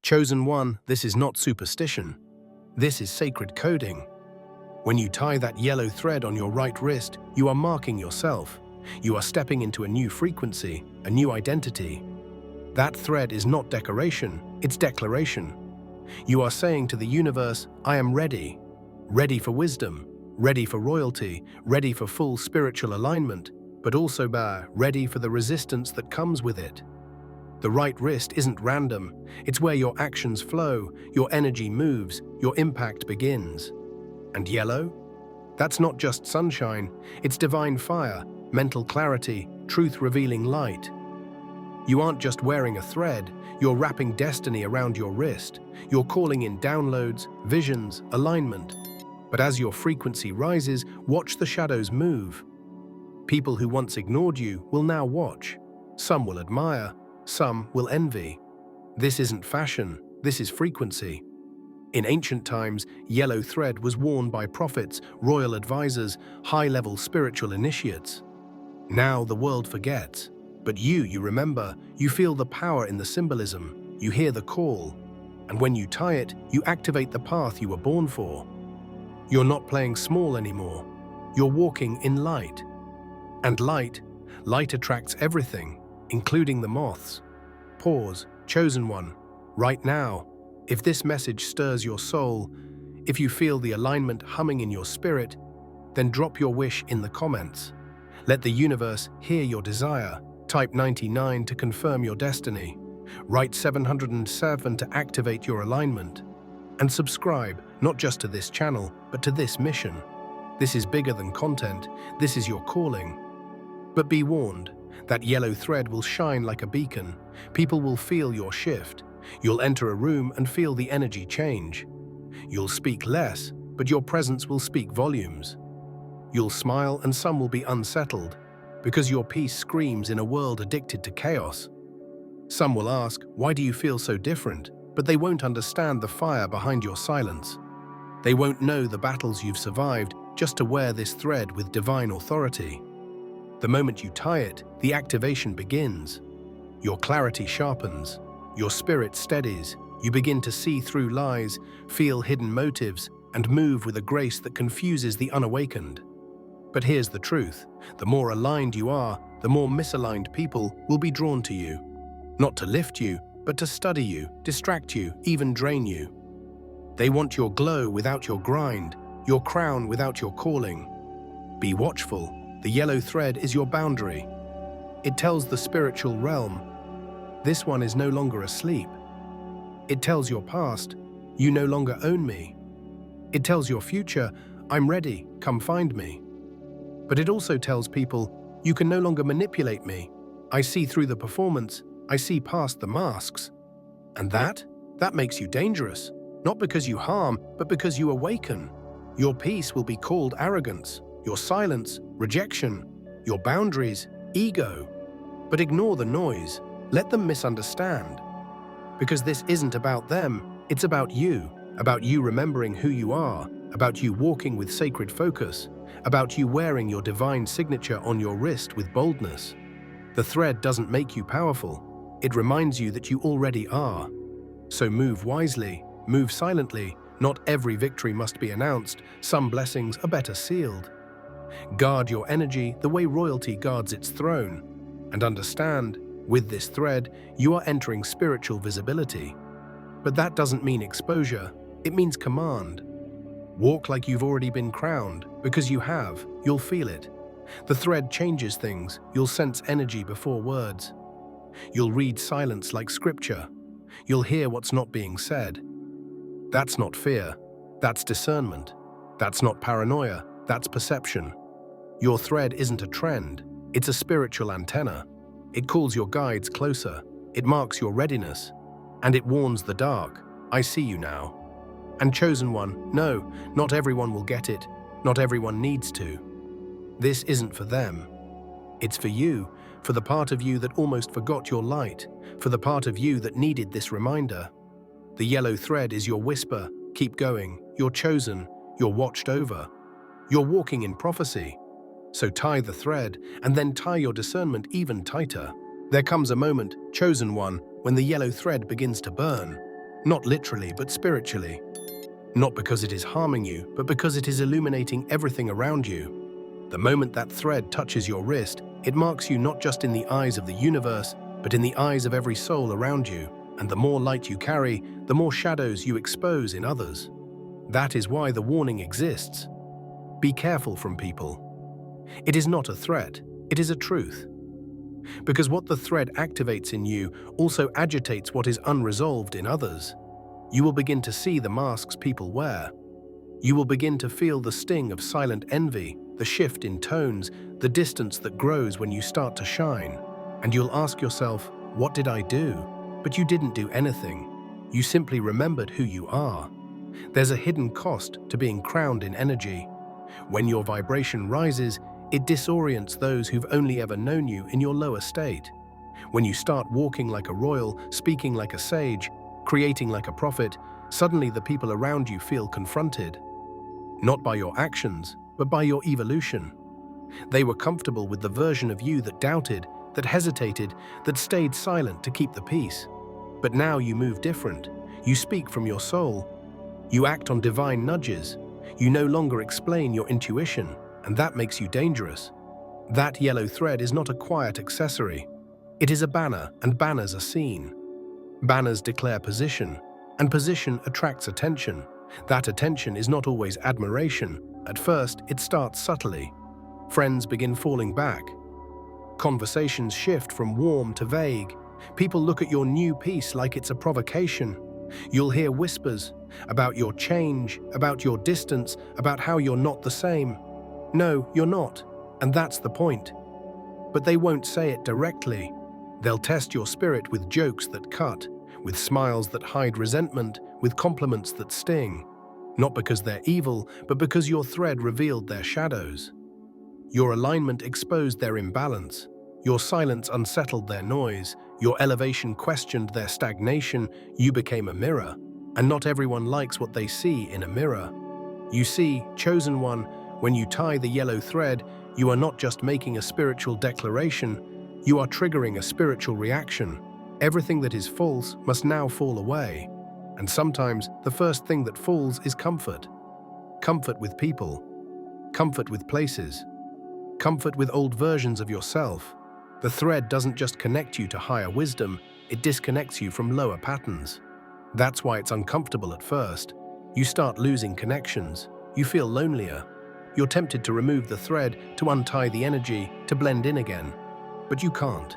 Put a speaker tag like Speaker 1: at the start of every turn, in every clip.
Speaker 1: Chosen one, this is not superstition. This is sacred coding. When you tie that yellow thread on your right wrist, you are marking yourself. You are stepping into a new frequency, a new identity. That thread is not decoration, it's declaration. You are saying to the universe, I am ready. Ready for wisdom, ready for royalty, ready for full spiritual alignment, but also ready for the resistance that comes with it. The right wrist isn't random, it's where your actions flow, your energy moves, your impact begins. And yellow? That's not just sunshine, it's divine fire, mental clarity, truth-revealing light. You aren't just wearing a thread, you're wrapping destiny around your wrist. You're calling in downloads, visions, alignment. But as your frequency rises, watch the shadows move. People who once ignored you will now watch. Some will admire, some will envy. This isn't fashion, this is frequency. In ancient times, yellow thread was worn by prophets, royal advisors, high-level spiritual initiates. Now the world forgets. But you remember, you feel the power in the symbolism, you hear the call. And when you tie it, you activate the path you were born for. You're not playing small anymore. You're walking in light. And light attracts everything, including the moths. Pause, chosen one, right now. If this message stirs your soul, if you feel the alignment humming in your spirit, then drop your wish in the comments. Let the universe hear your desire. Type 99 to confirm your destiny. Write 707 to activate your alignment. And subscribe, not just to this channel, but to this mission. This is bigger than content, this is your calling. But be warned, that yellow thread will shine like a beacon. People will feel your shift. You'll enter a room and feel the energy change. You'll speak less, but your presence will speak volumes. You'll smile and some will be unsettled, because your peace screams in a world addicted to chaos. Some will ask, why do you feel so different? But they won't understand the fire behind your silence. They won't know the battles you've survived just to wear this thread with divine authority. The moment you tie it, the activation begins. Your clarity sharpens, your spirit steadies, you begin to see through lies, feel hidden motives, and move with a grace that confuses the unawakened. But here's the truth, the more aligned you are, the more misaligned people will be drawn to you. Not to lift you, but to study you, distract you, even drain you. They want your glow without your grind, your crown without your calling. Be watchful. The yellow thread is your boundary. It tells the spiritual realm, this one is no longer asleep. It tells your past, you no longer own me. It tells your future, I'm ready, come find me. But it also tells people, you can no longer manipulate me. I see through the performance, I see past the masks. And that makes you dangerous, not because you harm, but because you awaken. Your peace will be called arrogance, your silence, rejection, your boundaries, ego. But ignore the noise, let them misunderstand. Because this isn't about them, it's about you remembering who you are, about you walking with sacred focus, about you wearing your divine signature on your wrist with boldness. The thread doesn't make you powerful, it reminds you that you already are. So move wisely, move silently, not every victory must be announced, some blessings are better sealed. Guard your energy the way royalty guards its throne, and understand, with this thread, you are entering spiritual visibility. But that doesn't mean exposure, it means command. Walk like you've already been crowned, because you have, you'll feel it. The thread changes things, you'll sense energy before words. You'll read silence like scripture. You'll hear what's not being said. That's not fear, that's discernment. That's not paranoia, that's perception. Your thread isn't a trend, it's a spiritual antenna. It calls your guides closer, it marks your readiness, and it warns the dark, I see you now. And chosen one, no, not everyone will get it, not everyone needs to. This isn't for them. It's for you, for the part of you that almost forgot your light, for the part of you that needed this reminder. The yellow thread is your whisper, keep going, you're chosen, you're watched over. You're walking in prophecy. So tie the thread, and then tie your discernment even tighter. There comes a moment, chosen one, when the yellow thread begins to burn. Not literally, but spiritually. Not because it is harming you, but because it is illuminating everything around you. The moment that thread touches your wrist, it marks you not just in the eyes of the universe, but in the eyes of every soul around you. And the more light you carry, the more shadows you expose in others. That is why the warning exists. Be careful from people. It is not a threat, it is a truth. Because what the thread activates in you also agitates what is unresolved in others. You will begin to see the masks people wear. You will begin to feel the sting of silent envy, the shift in tones, the distance that grows when you start to shine. And you'll ask yourself, what did I do? But you didn't do anything. You simply remembered who you are. There's a hidden cost to being crowned in energy. When your vibration rises, it disorients those who've only ever known you in your lower state. When you start walking like a royal, speaking like a sage, creating like a prophet, suddenly the people around you feel confronted. Not by your actions, but by your evolution. They were comfortable with the version of you that doubted, that hesitated, that stayed silent to keep the peace. But now you move different. You speak from your soul. You act on divine nudges. You no longer explain your intuition, and that makes you dangerous. That yellow thread is not a quiet accessory. It is a banner, and banners are seen. Banners declare position, and position attracts attention. That attention is not always admiration. At first, it starts subtly. Friends begin falling back. Conversations shift from warm to vague. People look at your new piece like it's a provocation. You'll hear whispers about your change, about your distance, about how you're not the same. No, you're not, and that's the point. But they won't say it directly. They'll test your spirit with jokes that cut, with smiles that hide resentment, with compliments that sting. Not because they're evil, but because your thread revealed their shadows. Your alignment exposed their imbalance. Your silence unsettled their noise. Your elevation questioned their stagnation. You became a mirror. And not everyone likes what they see in a mirror. You see, chosen one, when you tie the yellow thread, you are not just making a spiritual declaration, you are triggering a spiritual reaction. Everything that is false must now fall away. And sometimes the first thing that falls is comfort. Comfort with people. Comfort with places. Comfort with old versions of yourself. The thread doesn't just connect you to higher wisdom, it disconnects you from lower patterns. That's why it's uncomfortable at first. You start losing connections. You feel lonelier. You're tempted to remove the thread, to untie the energy, to blend in again. But you can't.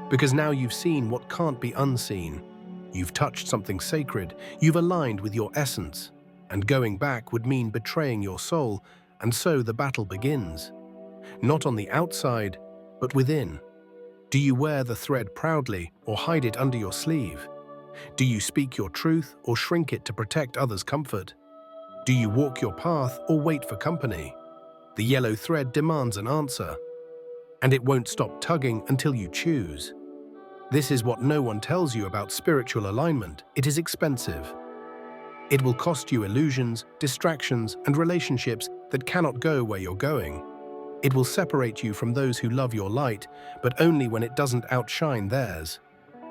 Speaker 1: Because now you've seen what can't be unseen. You've touched something sacred. You've aligned with your essence. And going back would mean betraying your soul, and so the battle begins. Not on the outside, but within. Do you wear the thread proudly or hide it under your sleeve? Do you speak your truth or shrink it to protect others' comfort? Do you walk your path or wait for company? The yellow thread demands an answer, and it won't stop tugging until you choose. This is what no one tells you about spiritual alignment. It is expensive. It will cost you illusions, distractions, and relationships that cannot go where you're going. It will separate you from those who love your light, but only when it doesn't outshine theirs.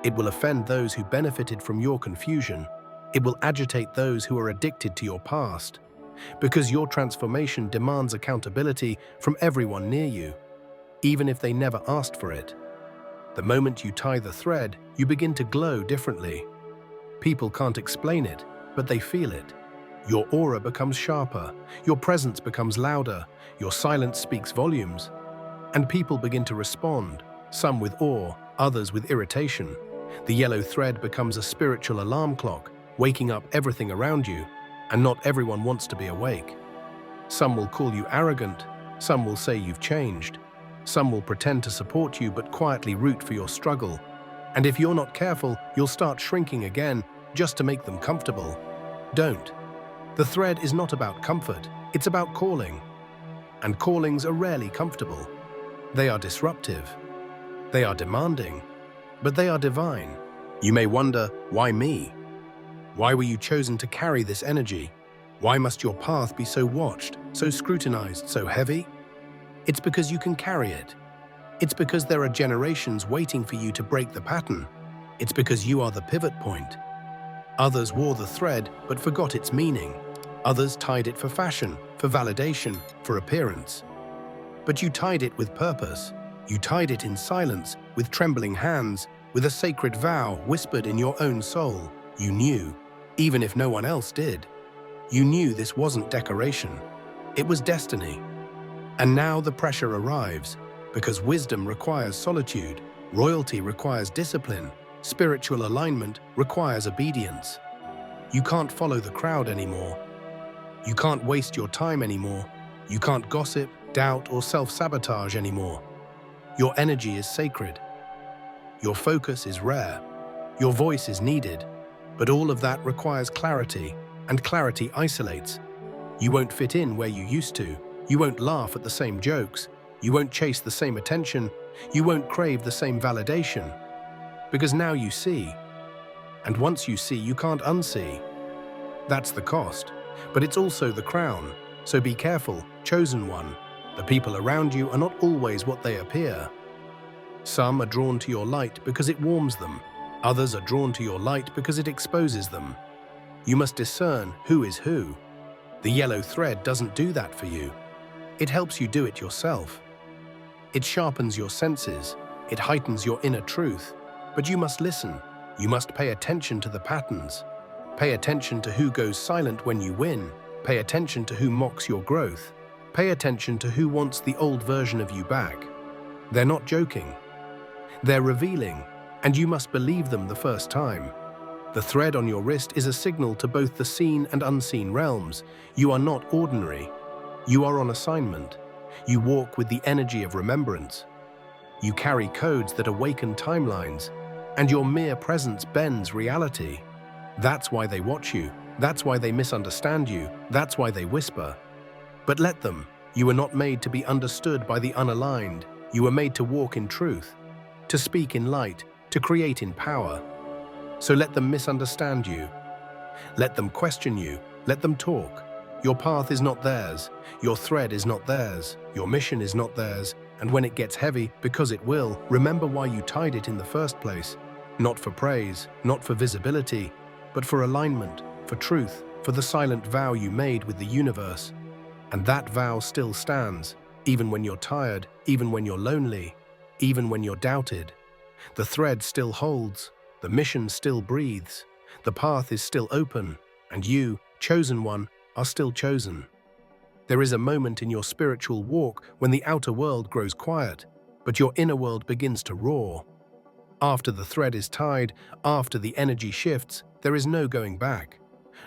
Speaker 1: It will offend those who benefited from your confusion. It will agitate those who are addicted to your past. Because your transformation demands accountability from everyone near you, even if they never asked for it. The moment you tie the thread, you begin to glow differently. People can't explain it, but they feel it. Your aura becomes sharper, your presence becomes louder, your silence speaks volumes. And people begin to respond, some with awe, others with irritation. The yellow thread becomes a spiritual alarm clock, waking up everything around you, and not everyone wants to be awake. Some will call you arrogant, some will say you've changed. Some will pretend to support you but quietly root for your struggle. And if you're not careful, you'll start shrinking again just to make them comfortable. Don't. The thread is not about comfort, it's about calling. And callings are rarely comfortable. They are disruptive. They are demanding. But they are divine. You may wonder, why me? Why were you chosen to carry this energy? Why must your path be so watched, so scrutinized, so heavy? It's because you can carry it. It's because there are generations waiting for you to break the pattern. It's because you are the pivot point. Others wore the thread but forgot its meaning. Others tied it for fashion, for validation, for appearance. But you tied it with purpose. You tied it in silence, with trembling hands, with a sacred vow whispered in your own soul. You knew, even if no one else did. You knew this wasn't decoration. It was destiny. And now the pressure arrives, because wisdom requires solitude, royalty requires discipline, spiritual alignment requires obedience. You can't follow the crowd anymore. You can't waste your time anymore. You can't gossip, doubt, or self-sabotage anymore. Your energy is sacred. Your focus is rare. Your voice is needed. But all of that requires clarity, and clarity isolates. You won't fit in where you used to. You won't laugh at the same jokes. You won't chase the same attention. You won't crave the same validation. Because now you see. And once you see, you can't unsee. That's the cost. But it's also the crown. So be careful, chosen one. The people around you are not always what they appear. Some are drawn to your light because it warms them. Others are drawn to your light because it exposes them. You must discern who is who. The yellow thread doesn't do that for you. It helps you do it yourself. It sharpens your senses. It heightens your inner truth. But you must listen. You must pay attention to the patterns. Pay attention to who goes silent when you win. Pay attention to who mocks your growth. Pay attention to who wants the old version of you back. They're not joking. They're revealing, and you must believe them the first time. The thread on your wrist is a signal to both the seen and unseen realms. You are not ordinary. You are on assignment. You walk with the energy of remembrance. You carry codes that awaken timelines, and your mere presence bends reality. That's why they watch you. That's why they misunderstand you. That's why they whisper. But let them. You were not made to be understood by the unaligned. You were made to walk in truth, to speak in light, to create in power. So let them misunderstand you. Let them question you. Let them talk. Your path is not theirs. Your thread is not theirs. Your mission is not theirs. And when it gets heavy, because it will, remember why you tied it in the first place. Not for praise, not for visibility, but for alignment, for truth, for the silent vow you made with the universe. And that vow still stands, even when you're tired, even when you're lonely, even when you're doubted. The thread still holds, the mission still breathes, the path is still open, and you, chosen one, are still chosen. There is a moment in your spiritual walk when the outer world grows quiet, but your inner world begins to roar. After the thread is tied, after the energy shifts, there is no going back.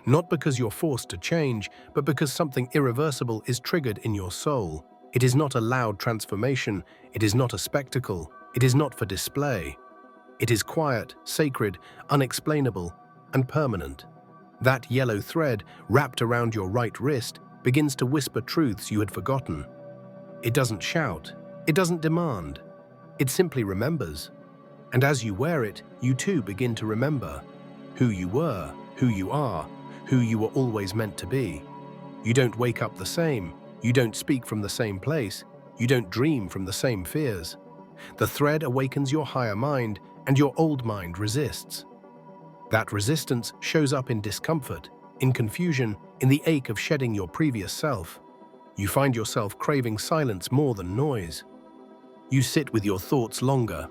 Speaker 1: Not because you're forced to change, but because something irreversible is triggered in your soul. It is not a loud transformation. It is not a spectacle. It is not for display. It is quiet, sacred, unexplainable, and permanent. That yellow thread, wrapped around your right wrist, begins to whisper truths you had forgotten. It doesn't shout. It doesn't demand. It simply remembers. And as you wear it, you too begin to remember who you were, who you are, who you were always meant to be. You don't wake up the same. You don't speak from the same place. You don't dream from the same fears. The thread awakens your higher mind, and your old mind resists. That resistance shows up in discomfort, in confusion, in the ache of shedding your previous self. You find yourself craving silence more than noise. You sit with your thoughts longer.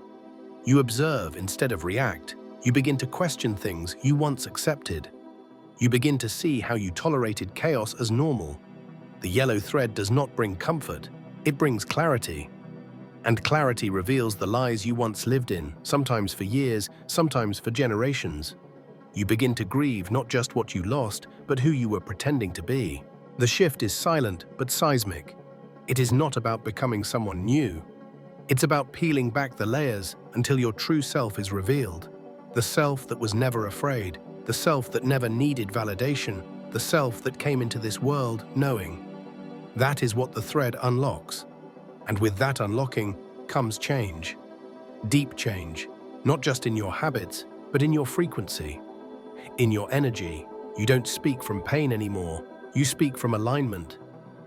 Speaker 1: You observe instead of react. You begin to question things you once accepted. You begin to see how you tolerated chaos as normal. The yellow thread does not bring comfort, it brings clarity. And clarity reveals the lies you once lived in, sometimes for years, sometimes for generations. You begin to grieve not just what you lost, but who you were pretending to be. The shift is silent but seismic. It is not about becoming someone new. It's about peeling back the layers until your true self is revealed. The self that was never afraid, the self that never needed validation, the self that came into this world knowing. That is what the thread unlocks. And with that unlocking comes change. Deep change, not just in your habits, but in your frequency. In your energy, you don't speak from pain anymore. You speak from alignment.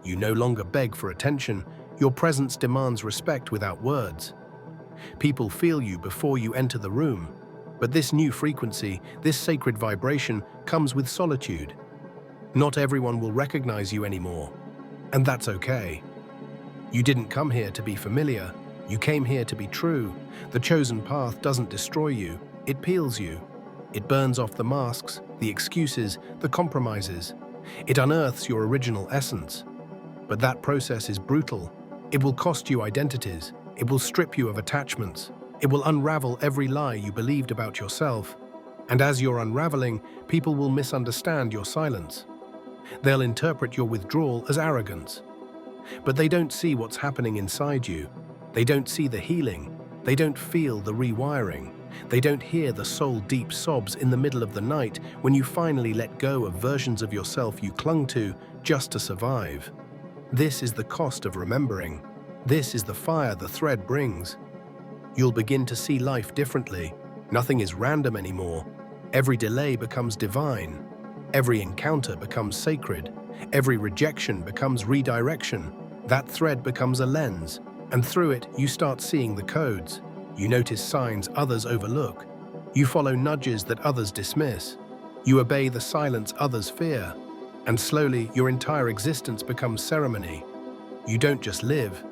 Speaker 1: You no longer beg for attention. Your presence demands respect without words. People feel you before you enter the room. But this new frequency, this sacred vibration, comes with solitude. Not everyone will recognize you anymore, and that's okay. You didn't come here to be familiar, you came here to be true. The chosen path doesn't destroy you, it peels you. It burns off the masks, the excuses, the compromises. It unearths your original essence. But that process is brutal. It will cost you identities. It will strip you of attachments. It will unravel every lie you believed about yourself. And as you're unraveling, people will misunderstand your silence. They'll interpret your withdrawal as arrogance. But they don't see what's happening inside you. They don't see the healing. They don't feel the rewiring. They don't hear the soul-deep sobs in the middle of the night when you finally let go of versions of yourself you clung to just to survive. This is the cost of remembering. This is the fire the thread brings. You'll begin to see life differently. Nothing is random anymore. Every delay becomes divine. Every encounter becomes sacred. Every rejection becomes redirection. That thread becomes a lens, and through it you start seeing the codes. You notice signs others overlook. You follow nudges that others dismiss. You obey the silence others fear. And slowly your entire existence becomes ceremony. You don't just live,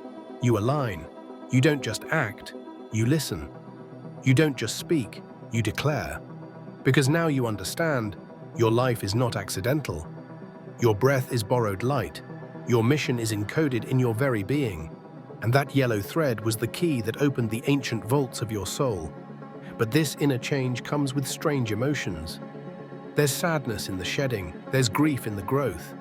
Speaker 1: you align. You don't just act, you listen. You don't just speak, you declare. Because now you understand, your life is not accidental. Your breath is borrowed light. Your mission is encoded in your very being. And that yellow thread was the key that opened the ancient vaults of your soul. But this inner change comes with strange emotions. There's sadness in the shedding, there's grief in the growth.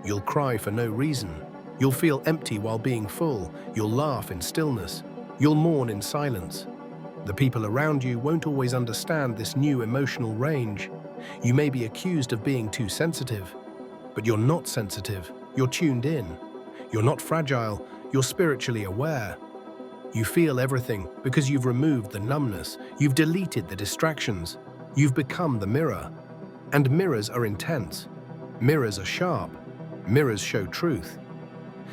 Speaker 1: You'll cry for no reason. You'll feel empty while being full. You'll laugh in stillness. You'll mourn in silence. The people around you won't always understand this new emotional range. You may be accused of being too sensitive, but you're not sensitive. You're tuned in. You're not fragile. You're spiritually aware. You feel everything because you've removed the numbness. You've deleted the distractions. You've become the mirror. And mirrors are intense. Mirrors are sharp. Mirrors show truth.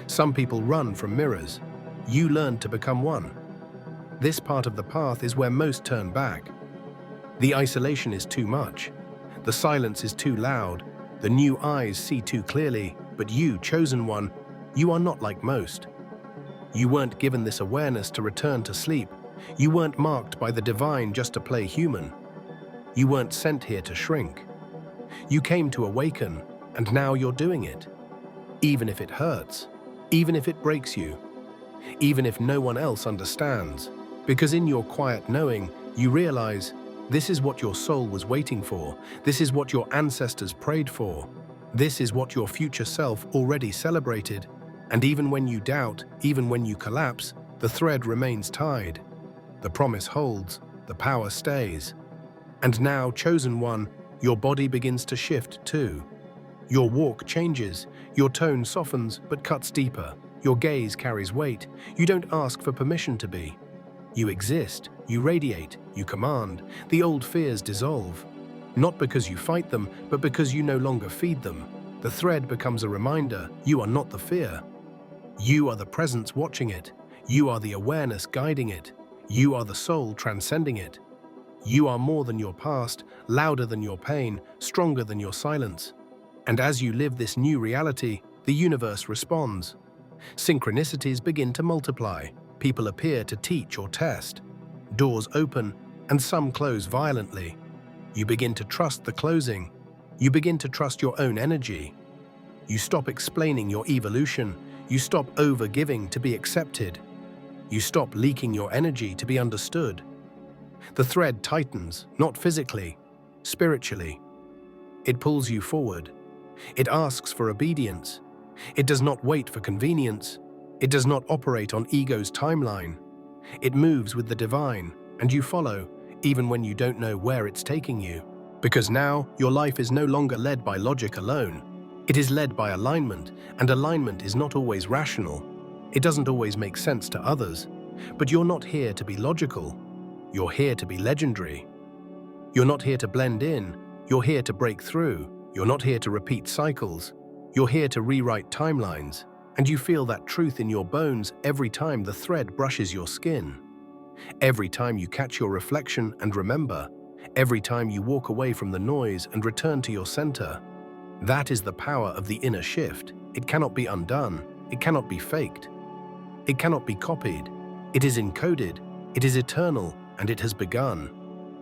Speaker 1: Some people run from mirrors. You learn to become one. This part of the path is where most turn back. The isolation is too much. The silence is too loud. The new eyes see too clearly. But you, chosen one, you are not like most. You weren't given this awareness to return to sleep. You weren't marked by the divine just to play human. You weren't sent here to shrink. You came to awaken, and now you're doing it. Even if it hurts, even if it breaks you, even if no one else understands. Because in your quiet knowing, you realize this is what your soul was waiting for. This is what your ancestors prayed for. This is what your future self already celebrated. And even when you doubt, even when you collapse, the thread remains tied. The promise holds, the power stays. And now, chosen one, your body begins to shift too. Your walk changes, your tone softens but cuts deeper. Your gaze carries weight. You don't ask for permission to be. You exist, you radiate, you command. The old fears dissolve. Not because you fight them, but because you no longer feed them. The thread becomes a reminder, you are not the fear. You are the presence watching it. You are the awareness guiding it. You are the soul transcending it. You are more than your past, louder than your pain, stronger than your silence. And as you live this new reality, the universe responds. Synchronicities begin to multiply. People appear to teach or test. Doors open, and some close violently. You begin to trust the closing. You begin to trust your own energy. You stop explaining your evolution. You stop over-giving to be accepted. You stop leaking your energy to be understood. The thread tightens, not physically, spiritually. It pulls you forward. It asks for obedience. It does not wait for convenience. It does not operate on ego's timeline. It moves with the divine, and you follow, even when you don't know where it's taking you. Because now, your life is no longer led by logic alone. It is led by alignment, and alignment is not always rational. It doesn't always make sense to others. But you're not here to be logical. You're here to be legendary. You're not here to blend in. You're here to break through. You're not here to repeat cycles. You're here to rewrite timelines. And you feel that truth in your bones every time the thread brushes your skin. Every time you catch your reflection and remember, every time you walk away from the noise and return to your center. That is the power of the inner shift. It cannot be undone. It cannot be faked. It cannot be copied. It is encoded. It is eternal, and it has begun.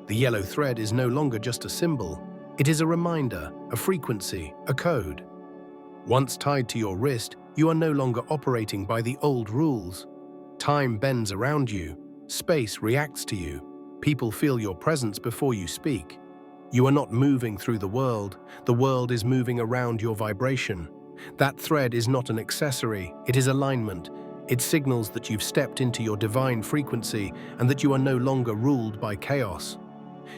Speaker 1: The yellow thread is no longer just a symbol. It is a reminder, a frequency, a code. Once tied to your wrist, you are no longer operating by the old rules. Time bends around you. Space reacts to you. People feel your presence before you speak. You are not moving through the world is moving around your vibration. That thread is not an accessory, it is alignment. It signals that you've stepped into your divine frequency and that you are no longer ruled by chaos.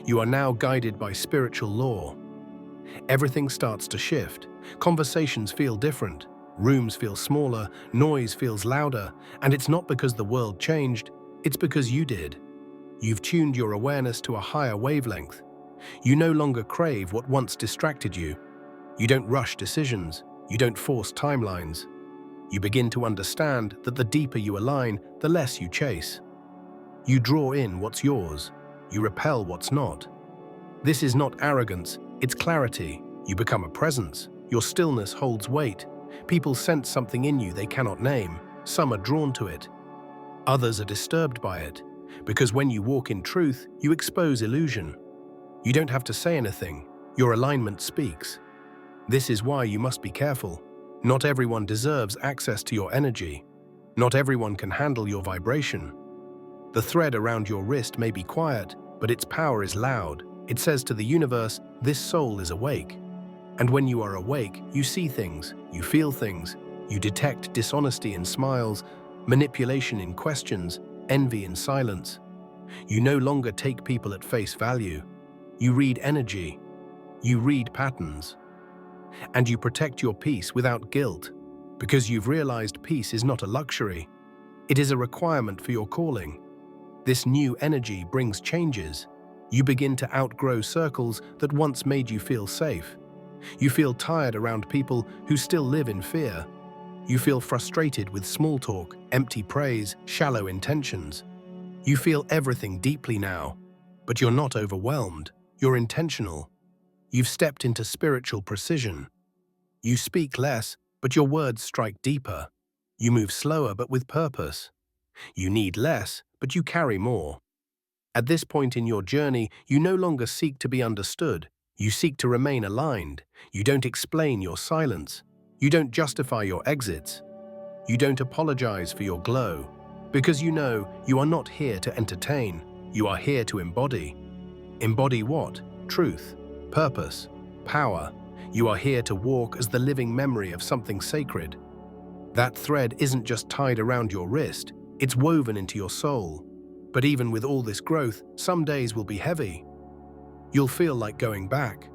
Speaker 1: You are now guided by spiritual law. Everything starts to shift. Conversations feel different. Rooms feel smaller, noise feels louder, and it's not because the world changed, it's because you did. You've tuned your awareness to a higher wavelength. You no longer crave what once distracted you. You don't rush decisions. You don't force timelines. You begin to understand that the deeper you align, the less you chase. You draw in what's yours. You repel what's not. This is not arrogance, it's clarity. You become a presence. Your stillness holds weight. People sense something in you they cannot name. Some are drawn to it. Others are disturbed by it. Because when you walk in truth, you expose illusion. You don't have to say anything. Your alignment speaks. This is why you must be careful. Not everyone deserves access to your energy. Not everyone can handle your vibration. The thread around your wrist may be quiet, but its power is loud. It says to the universe, this soul is awake. And when you are awake, you see things, you feel things, you detect dishonesty in smiles, manipulation in questions, envy in silence. You no longer take people at face value. You read energy. You read patterns. And you protect your peace without guilt, because you've realized peace is not a luxury. It is a requirement for your calling. This new energy brings changes. You begin to outgrow circles that once made you feel safe. You feel tired around people who still live in fear. You feel frustrated with small talk, empty praise, shallow intentions. You feel everything deeply now, but you're not overwhelmed. You're intentional. You've stepped into spiritual precision. You speak less, but your words strike deeper. You move slower, but with purpose. You need less, but you carry more. At this point in your journey, you no longer seek to be understood. You seek to remain aligned. You don't explain your silence. You don't justify your exits. You don't apologize for your glow. Because you know you are not here to entertain. You are here to embody. Embody what? Truth, purpose, power. You are here to walk as the living memory of something sacred. That thread isn't just tied around your wrist, it's woven into your soul. But even with all this growth, some days will be heavy. You'll feel like going back.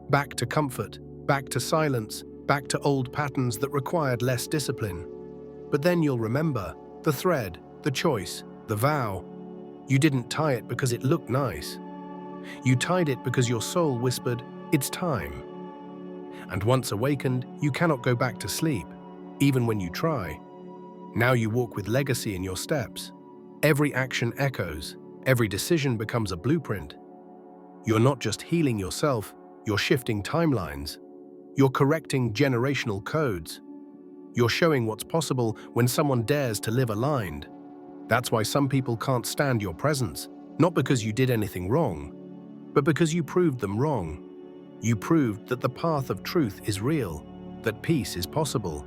Speaker 1: Back to comfort, back to silence, back to old patterns that required less discipline. But then you'll remember the thread, the choice, the vow. You didn't tie it because it looked nice. You tied it because your soul whispered, it's time. And once awakened, you cannot go back to sleep, even when you try. Now you walk with legacy in your steps. Every action echoes, every decision becomes a blueprint. You're not just healing yourself, you're shifting timelines. You're correcting generational codes. You're showing what's possible when someone dares to live aligned. That's why some people can't stand your presence, not because you did anything wrong, but because you proved them wrong. You proved that the path of truth is real, that peace is possible,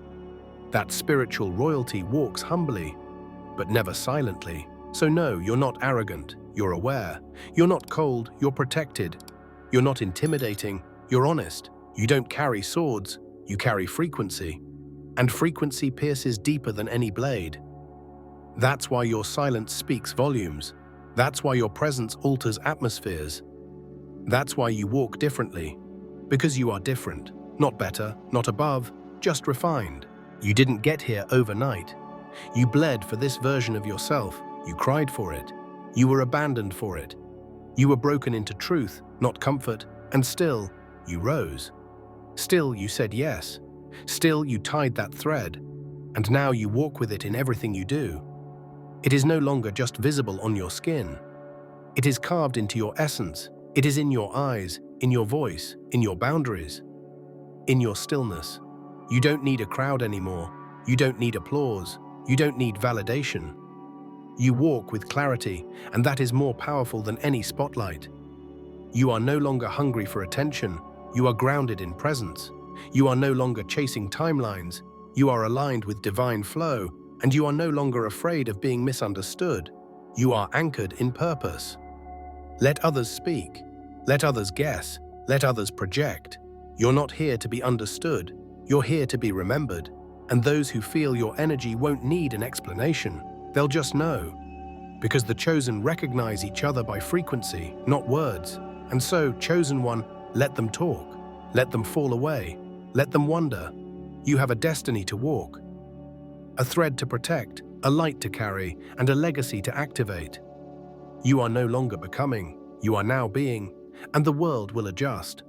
Speaker 1: that spiritual royalty walks humbly, but never silently. So no, you're not arrogant, you're aware. You're not cold, you're protected. You're not intimidating, you're honest. You don't carry swords, you carry frequency. And frequency pierces deeper than any blade. That's why your silence speaks volumes. That's why your presence alters atmospheres. That's why you walk differently. Because you are different. Not better, not above, just refined. You didn't get here overnight. You bled for this version of yourself. You cried for it. You were abandoned for it. You were broken into truth, not comfort, and still, you rose. Still, you said yes. Still, you tied that thread. And now you walk with it in everything you do. It is no longer just visible on your skin. It is carved into your essence. It is in your eyes, in your voice, in your boundaries, in your stillness. You don't need a crowd anymore. You don't need applause. You don't need validation. You walk with clarity, and that is more powerful than any spotlight. You are no longer hungry for attention. You are grounded in presence. You are no longer chasing timelines. You are aligned with divine flow, and you are no longer afraid of being misunderstood. You are anchored in purpose. Let others speak. Let others guess. Let others project. You're not here to be understood. You're here to be remembered. And those who feel your energy won't need an explanation. They'll just know. Because the chosen recognize each other by frequency, not words. And so, chosen one, let them talk. Let them fall away. Let them wonder. You have a destiny to walk. A thread to protect, a light to carry, and a legacy to activate. You are no longer becoming. You are now being. And the world will adjust.